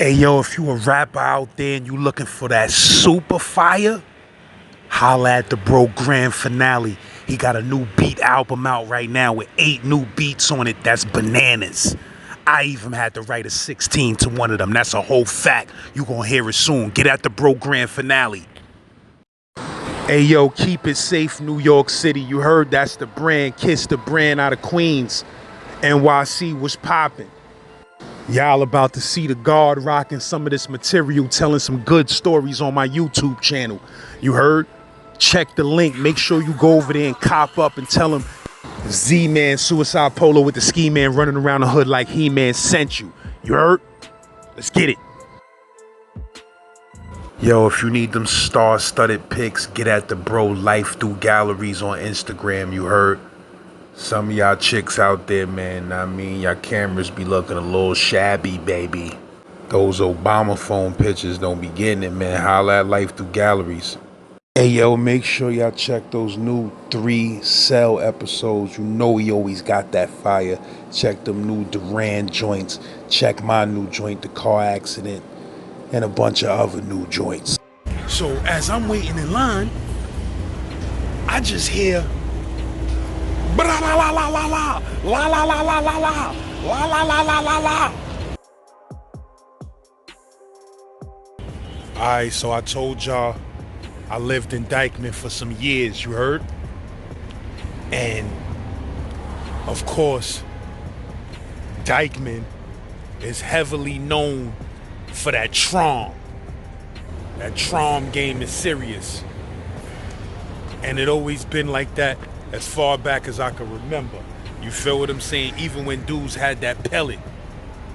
Hey yo, if you a rapper out there and you looking for that super fire, holla at the bro GRAN Finale. He got a new beat album out right now with 8 new beats on it. That's bananas. I even had to write a 16 to one of them. That's a whole fact. You gonna hear it soon. Get at the bro GRAN Finale. Hey yo, keep it safe, New York City. You heard that's the brand. Kiss the brand out of Queens. NYC was popping. Y'all about to see the guard rocking some of this material, telling some good stories on my YouTube channel. You heard? Check the link. Make sure you go over there and cop up and tell him Z-Man Suicide Polo with the Ski Man running around the hood like He-Man sent you. You heard? Let's get it. Yo, if you need them star-studded pics, get at the bro Life Through Galleries on Instagram. You heard? Some of y'all chicks out there, man, I mean, y'all cameras be looking a little shabby, baby. Those Obama phone pictures don't be getting it, man. Holla at Life Through Galleries. Hey, yo, make sure y'all check those new 3 Cell episodes. You know he always got that fire. Check them new GRAN joints. Check my new joint, The Car Accident, and a bunch of other new joints. So, as I'm waiting in line, I just hear la la la la la la la la la la la la la la la la la la. Alright, so I told y'all I lived in Dykeman for some years, you heard? And of course, Dykeman is heavily known for that Tron. That Tron game is serious. And it always been like that as far back as I can remember. You feel what I'm saying? Even when dudes had that pellet.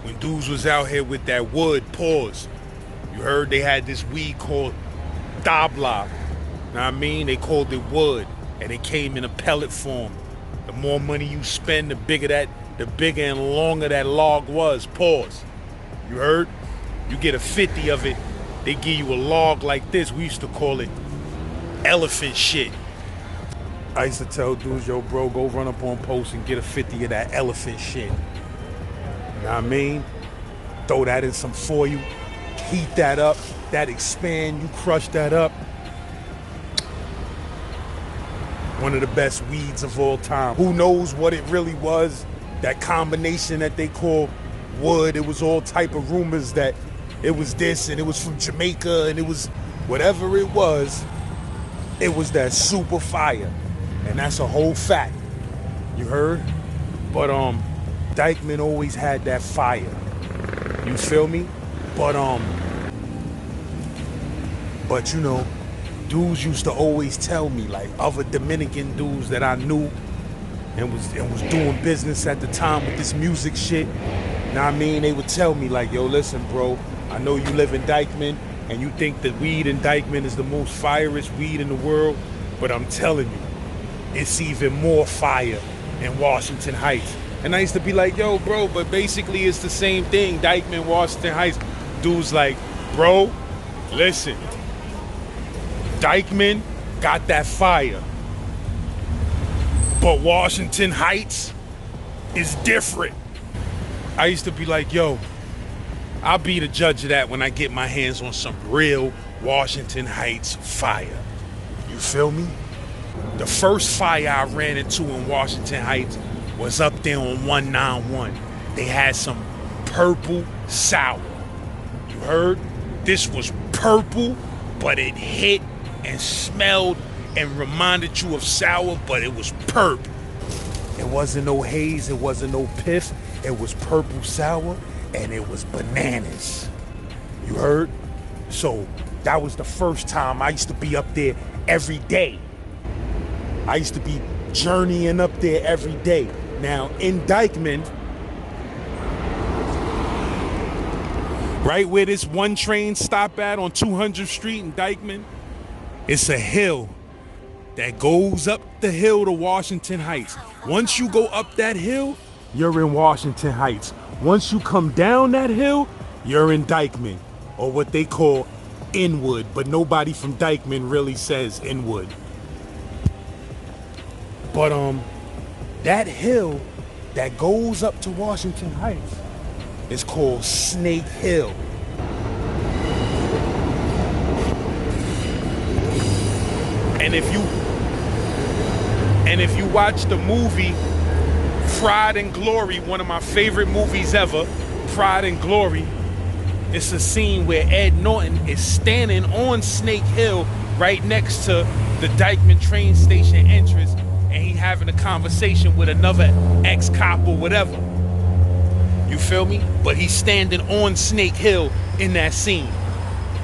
When dudes was out here with that wood, pause. You heard they had this weed called Dabla. Know what I mean? They called it wood. And it came in a pellet form. The more money you spend, the bigger and longer that log was. Pause. You heard? You get a 50 of it, they give you a log like this. We used to call it elephant shit. I used to tell dudes, yo, bro, go run up on post and get a 50 of that elephant shit. You know what I mean? Throw that in some foil, heat that up, that expand, you crush that up. One of the best weeds of all time. Who knows what it really was? That combination that they call wood. It was all type of rumors that it was this and it was from Jamaica and it was whatever it was that super fire. And that's a whole fact. You heard? But Dykeman always had that fire. You feel me? But you know, dudes used to always tell me, like other Dominican dudes that I knew and was doing business at the time with this music shit. Know what I mean? They would tell me like, yo, listen, bro, I know you live in Dykeman and you think that weed in Dykeman is the most fireest weed in the world, but I'm telling you, it's even more fire in Washington Heights. And I used to be like, yo, bro, but basically it's the same thing. Dykeman, Washington Heights. Dudes like, bro, listen, Dykeman got that fire, but Washington Heights is different. I used to be like, yo, I'll be the judge of that when I get my hands on some real Washington Heights fire. You feel me? The first fire I ran into in Washington Heights was up there on 191. They had some purple sour. You heard? This was purple, but it hit and smelled and reminded you of sour, but it was perp. It wasn't no haze, it wasn't no piff. It was purple sour and it was bananas. You heard? So that was the first time. I used to be up there every day. I used to be journeying up there every day. Now in Dykeman, right where this one train stop at on 200th Street in Dykeman, it's a hill that goes up the hill to Washington Heights. Once you go up that hill, you're in Washington Heights. Once you come down that hill, you're in Dykeman, or what they call Inwood, but nobody from Dykeman really says Inwood. But that hill that goes up to Washington Heights is called Snake Hill. And if you watch the movie Pride and Glory, one of my favorite movies ever, Pride and Glory, it's a scene where Ed Norton is standing on Snake Hill right next to the Dykeman train station entrance, and he having a conversation with another ex-cop or whatever. You feel me? But he's standing on Snake Hill in that scene.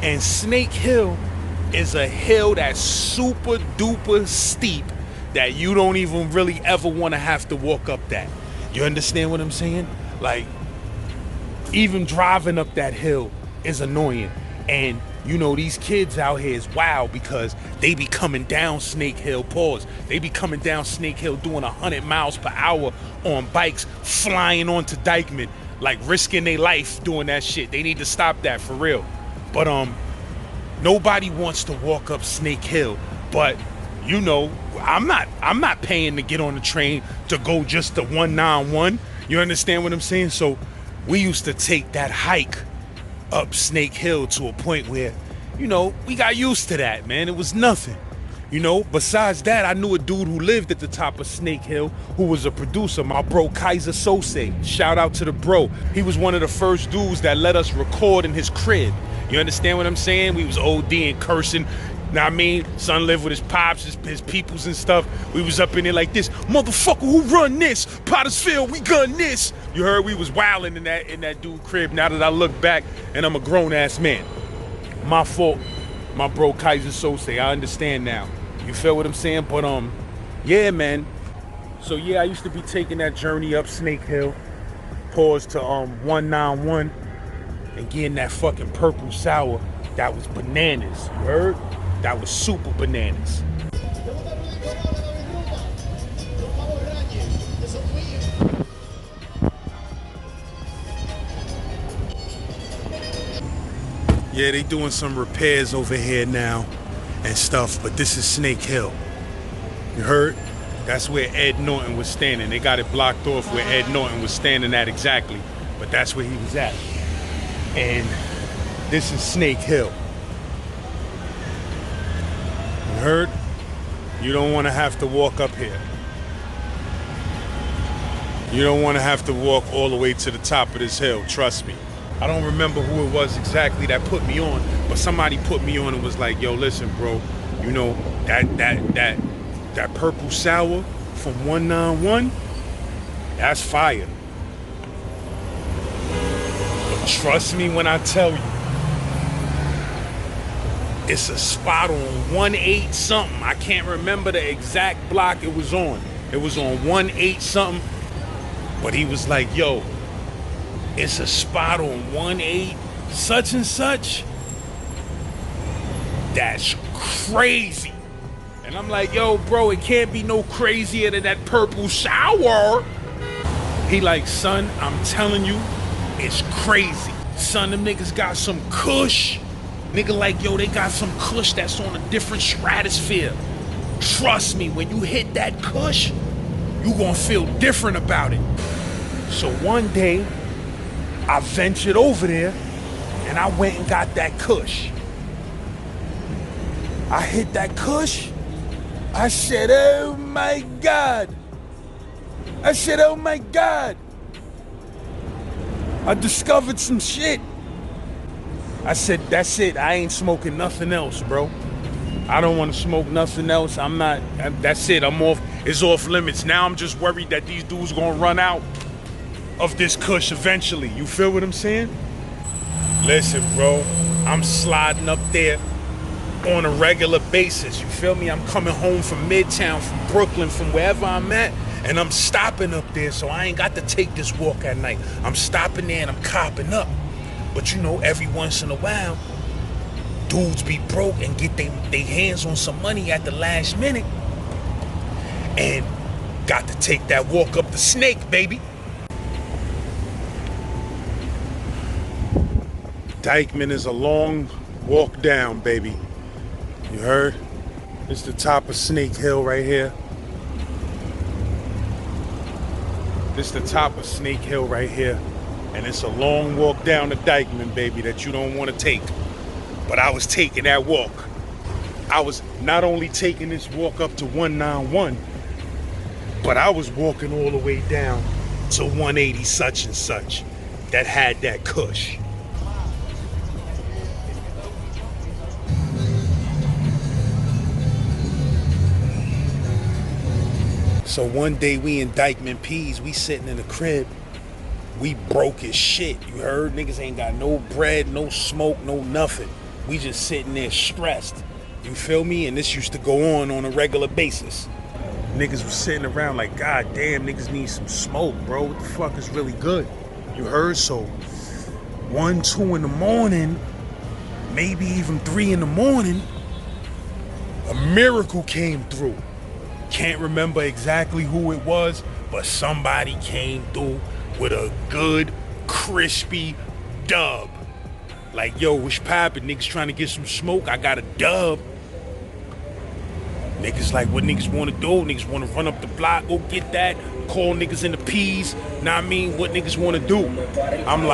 And Snake Hill is a hill that's super duper steep that you don't even really ever want to have to walk up that. You understand what I'm saying? Like, even driving up that hill is annoying. And you know, these kids out here is wild because they be coming down Snake Hill, pause. They be coming down Snake Hill doing 100 miles per hour on bikes, flying onto Dykeman, like risking their life doing that shit. They need to stop that for real. But nobody wants to walk up Snake Hill. But you know, I'm not paying to get on the train to go just to 191. You understand what I'm saying? So we used to take that hike up Snake Hill to a point where, you know, we got used to that, man. It was nothing. You know, besides that, I knew a dude who lived at the top of Snake Hill who was a producer, my bro Kaiser Sose. Shout out to the bro. He was one of the first dudes that let us record in his crib. You understand what I'm saying? We was ODing, cursing. Now I mean, son lived with his pops, his peoples and stuff. We was up in there like this, motherfucker, who run this? Pottersfield, we gun this. You heard we was wilding in that dude crib. Now that I look back and I'm a grown ass man, my fault, my bro Kaiser Sose. I understand now. You feel what I'm saying? But yeah, man. So yeah, I used to be taking that journey up Snake Hill, pause to 191, and getting that fucking purple sour. That was bananas. You heard? That was super bananas. Yeah, they doing some repairs over here now and stuff, but this is Snake Hill. You heard? That's where Ed Norton was standing. They got it blocked off where Ed Norton was standing at exactly, but that's where he was at. And this is Snake Hill. You heard? You don't want to have to walk up here. You don't want to have to walk all the way to the top of this hill, trust me. I don't remember who it was exactly that put me on, but somebody put me on and was like, yo, listen, bro, you know, that purple sour from 191, that's fire. But trust me when I tell you, it's a spot on 18 something. I can't remember the exact block it was on. It was on 18 something. But he was like, yo, it's a spot on 18 such and such. That's crazy. And I'm like, yo, bro, it can't be no crazier than that purple shower. He like, son, I'm telling you, it's crazy. Son, them niggas got some kush. Nigga like, yo, they got some kush that's on a different stratosphere. Trust me, when you hit that kush, you gonna feel different about it. So one day, I ventured over there and I went and got that kush. I hit that kush. I said, oh my God. I said, oh my God. I discovered some shit. I said, that's it. I ain't smoking nothing else, bro. I don't want to smoke nothing else. That's it. I'm off. It's off limits. Now I'm just worried that these dudes gonna run out of this kush eventually. You feel what I'm saying? Listen, bro, I'm sliding up there on a regular basis. You feel me? I'm coming home from Midtown, from Brooklyn, from wherever I'm at, and I'm stopping up there, so I ain't got to take this walk at night. I'm stopping there and I'm copping up. But you know, every once in a while, dudes be broke and get their hands on some money at the last minute and got to take that walk up the Snake, baby. Dykeman is a long walk down, baby. You heard? It's the top of Snake Hill right here. This is the top of Snake Hill right here. And it's a long walk down to Dykeman, baby, that you don't want to take. But I was taking that walk. I was not only taking this walk up to 191, but I was walking all the way down to 180 such and such that had that kush. So one day we in Dykeman Peas, we sitting in the crib, we broke as shit, you heard? Niggas ain't got no bread, no smoke, no nothing. We just sitting there stressed, you feel me? And this used to go on a regular basis. Niggas was sitting around like, God damn, niggas need some smoke, bro. What the fuck is really good? You heard? So 1, 2 in the morning, maybe even 3 in the morning, a miracle came through. Can't remember exactly who it was, but somebody came through with a good, crispy dub. Like, yo, what's poppin'? Niggas trying to get some smoke. I got a dub. Niggas like, what niggas want to do? Niggas want to run up the block, go get that, call niggas in the peas. Know what I mean? What niggas want to do? I'm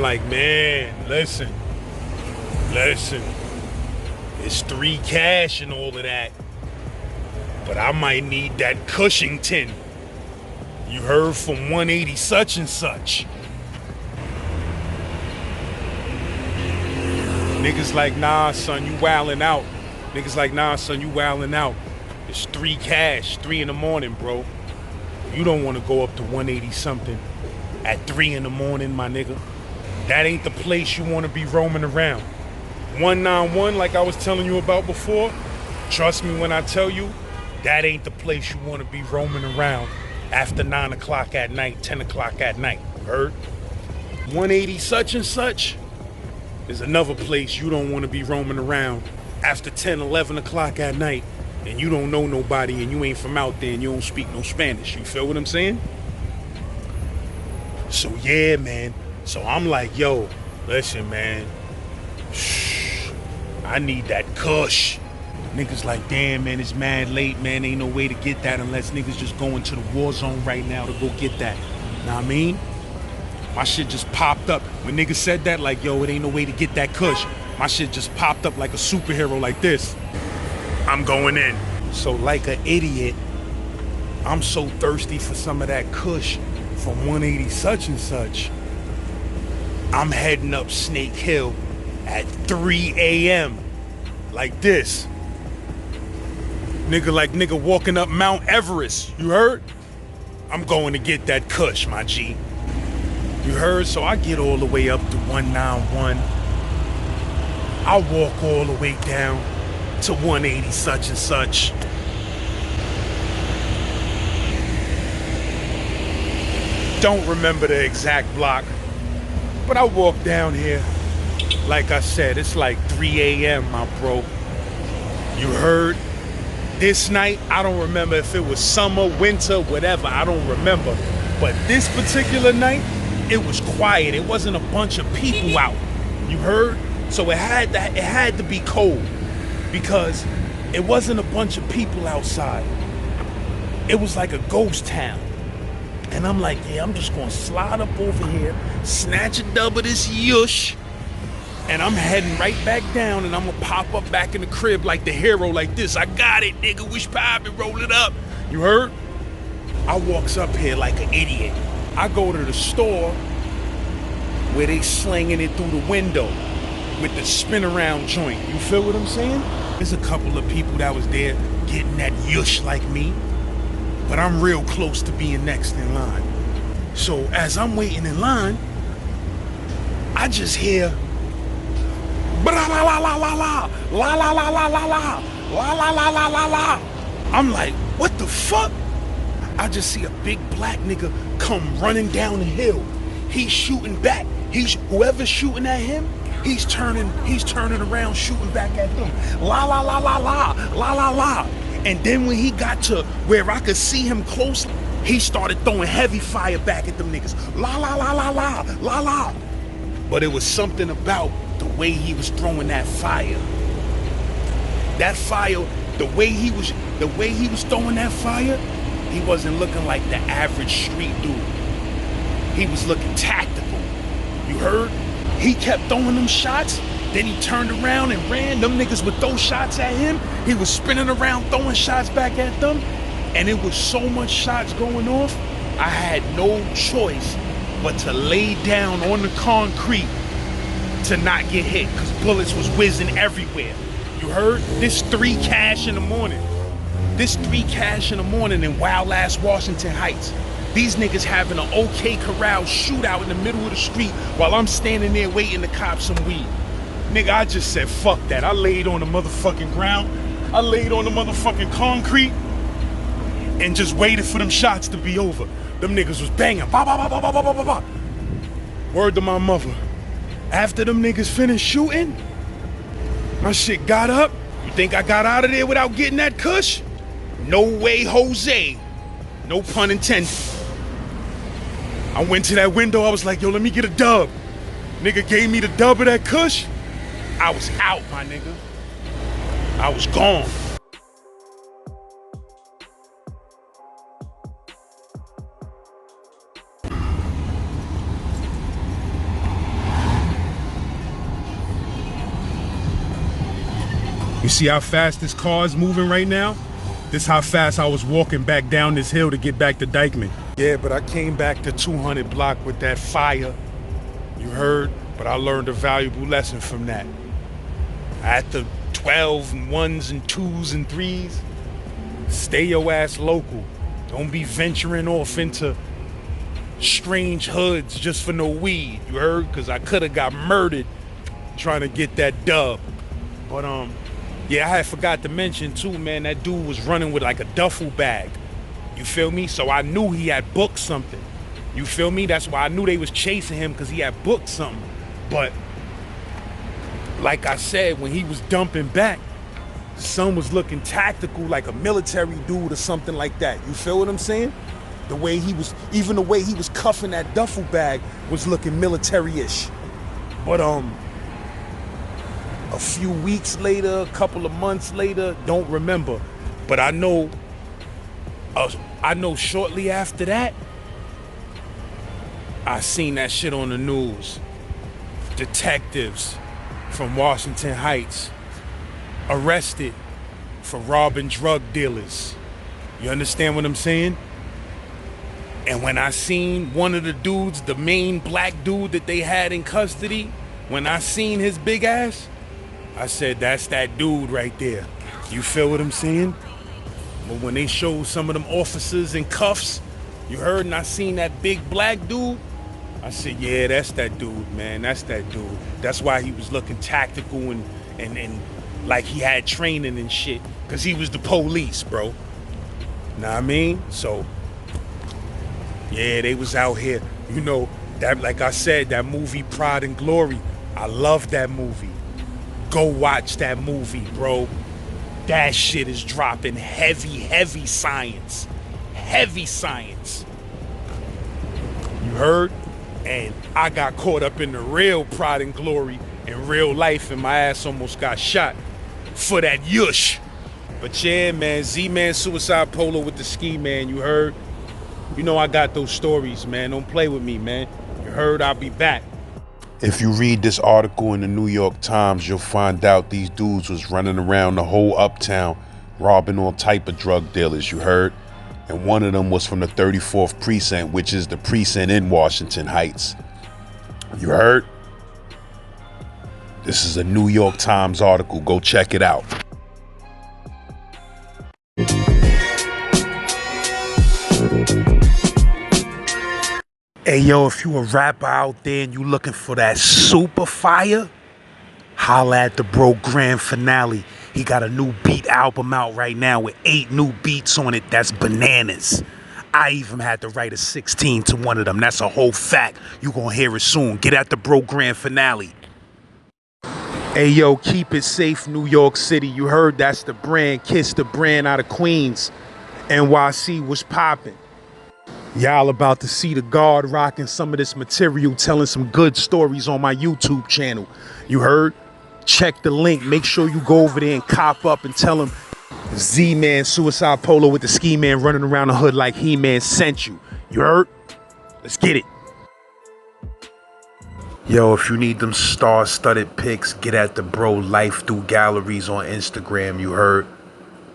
like, man, listen. It's 3 cash and all of that, but I might need that Cushington. You heard, from 180 such and such. Niggas like, nah, son, you wildin' out. Niggas like, nah, son, you wildin' out. It's 3 cash, 3 in the morning, bro. You don't want to go up to 180 something at 3 in the morning, my nigga. That ain't the place you want to be roaming around. 191, like I was telling you about before, trust me when I tell you, that ain't the place you want to be roaming around after 9 o'clock at night, 10 o'clock at night, heard? 180 such and such is another place you don't want to be roaming around after 10, 11 o'clock at night, and you don't know nobody and you ain't from out there and you don't speak no Spanish. You feel what I'm saying? So yeah, man. So I'm like, yo, listen, man. Shh, I need that kush. Niggas like, damn, man, it's mad late, man. Ain't no way to get that unless niggas just going to the war zone right now to go get that. Know what I mean? My shit just popped up. When niggas said that, like, yo, it ain't no way to get that kush. My shit just popped up like a superhero like this. I'm going in. So like an idiot, I'm so thirsty for some of that kush from 180 such and such. I'm heading up Snake Hill at 3 a.m. like this. Nigga walking up Mount Everest, you heard? I'm going to get that kush, my G. You heard? So I get all the way up to 191. I walk all the way down to 180 such and such. Don't remember the exact block, but I walk down here. Like I said, it's like 3 a.m., my bro. You heard? This night, I don't remember if it was summer, winter, whatever. I don't remember. But this particular night, it was quiet. It wasn't a bunch of people out. You heard? So it had to be cold because it wasn't a bunch of people outside. It was like a ghost town. And I'm like, yeah, I'm just gonna slide up over here, snatch a dub of this yush, and I'm heading right back down, and I'm gonna pop up back in the crib like the hero, like this. I got it, nigga. Wish pop and roll it up. You heard? I walks up here like an idiot. I go to the store where they slinging it through the window with the spin around joint. You feel what I'm saying? There's a couple of people that was there getting that yush like me, but I'm real close to being next in line. So as I'm waiting in line, I just hear blah la la la la la la la la la la la la la la la la la. I'm like, what the fuck? I just see a big black nigga come running down the hill. He's shooting back. Whoever's shooting at him, he's turning around, shooting back at him. La la la la la la la la. And then when he got to where I could see him closely, he started throwing heavy fire back at them niggas. La la la la la la la. But it was something about the way he was throwing that fire. That fire, the way he was throwing that fire, he wasn't looking like the average street dude. He was looking tactical. You heard? He kept throwing them shots. Then he turned around and ran. Them niggas would throw shots at him. He was spinning around throwing shots back at them. And it was so much shots going off, I had no choice but to lay down on the concrete to not get hit, because bullets was whizzing everywhere. You heard? This 3 cash in the morning. This 3 cash in the morning in wild ass Washington Heights. These niggas having an OK Corral shootout in the middle of the street while I'm standing there waiting to cop some weed. Nigga, I just said, fuck that. I laid on the motherfucking ground. I laid on the motherfucking concrete and just waited for them shots to be over. Them niggas was banging. Bah, bah, bah, bah, bah, bah, bah, bah. Word to my mother. After them niggas finished shooting, my shit got up. You think I got out of there without getting that kush? No way, Jose. No pun intended. I went to that window, I was like, yo, let me get a dub. Nigga gave me the dub of that kush. I was out, my nigga. I was gone. You see how fast this car is moving right now? This how fast I was walking back down this hill to get back to Dykeman. Yeah, but I came back to 200 block with that fire. You heard? But I learned a valuable lesson from that. At the 12 and 1s and 2s and 3s, stay your ass local. Don't be venturing off into strange hoods just for no weed. You heard? Because I could have got murdered trying to get that dub. But yeah, I had forgot to mention too, man, that dude was running with like a duffel bag. You feel me? So I knew he had booked something. You feel me? That's why I knew they was chasing him, because he had booked something. But like I said, when he was dumping back, son was looking tactical, like a military dude or something like that. You feel what I'm saying? The way he was, even the way he was cuffing that duffel bag was looking military-ish. But a few weeks later, a couple of months later, don't remember. But I know shortly after that, I seen that shit on the news. Detectives from Washington Heights arrested for robbing drug dealers. You understand what I'm saying? And when I seen one of the dudes, the main black dude that they had in custody, when I seen his big ass, I said, that's that dude right there. You feel what I'm saying? But when they showed some of them officers in cuffs, you heard, and I seen that big black dude, I said, yeah, that's that dude, man. That's that dude. That's why he was looking tactical and like he had training and shit, because he was the police, bro. Know what I mean? So, yeah, they was out here. You know, that, like I said, that movie Pride and Glory, I love that movie. Go watch that movie, bro. That shit is dropping heavy, heavy science. Heavy science. You heard? And I got caught up in the real Pride and Glory in real life, and my ass almost got shot for that yush. But yeah, man, Z-Man Suicide Polo with the Ski Man, you heard? You know I got those stories, man. Don't play with me, man. You heard? I'll be back. If you read this article in the New York Times, you'll find out these dudes was running around the whole uptown, robbing all type of drug dealers, you heard? And one of them was from the 34th precinct, which is the precinct in Washington Heights. You heard? This is a New York Times article. Go check it out. Hey, yo, if you a rapper out there and you looking for that super fire, holla at the bro GRAN Finale. He got a new beat album out right now with 8 new beats on it. That's bananas. I even had to write a 16 to one of them. That's a whole fact. You gonna hear it soon. Get at the bro GRAN Finale. Hey, yo, keep it safe, New York City. You heard that's the brand. Kiss the brand out of Queens. NYC was popping. Y'all about to see the guard rocking some of this material, telling some good stories on my YouTube channel. You heard? Check the link. Make sure you go over there and cop up and tell them Z-Man Suicide Polo with the Ski Man running around the hood like He-Man sent you. You heard? Let's get it. Yo, if you need them star-studded pics, get at the bro Life Through Galleries on Instagram, you heard?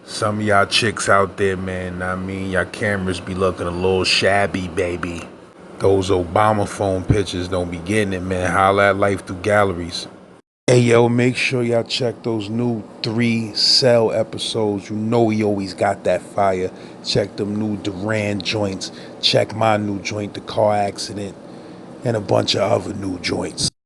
Some of y'all chicks out there, man, I mean, y'all cameras be looking a little shabby, baby. Those Obama phone pictures don't be getting it, man. Holla at Life Through Galleries. Hey, yo, make sure y'all check those new 3 Cell episodes. You know he always got that fire. Check them new GRAN joints. Check my new joint, The Car Accident, and a bunch of other new joints.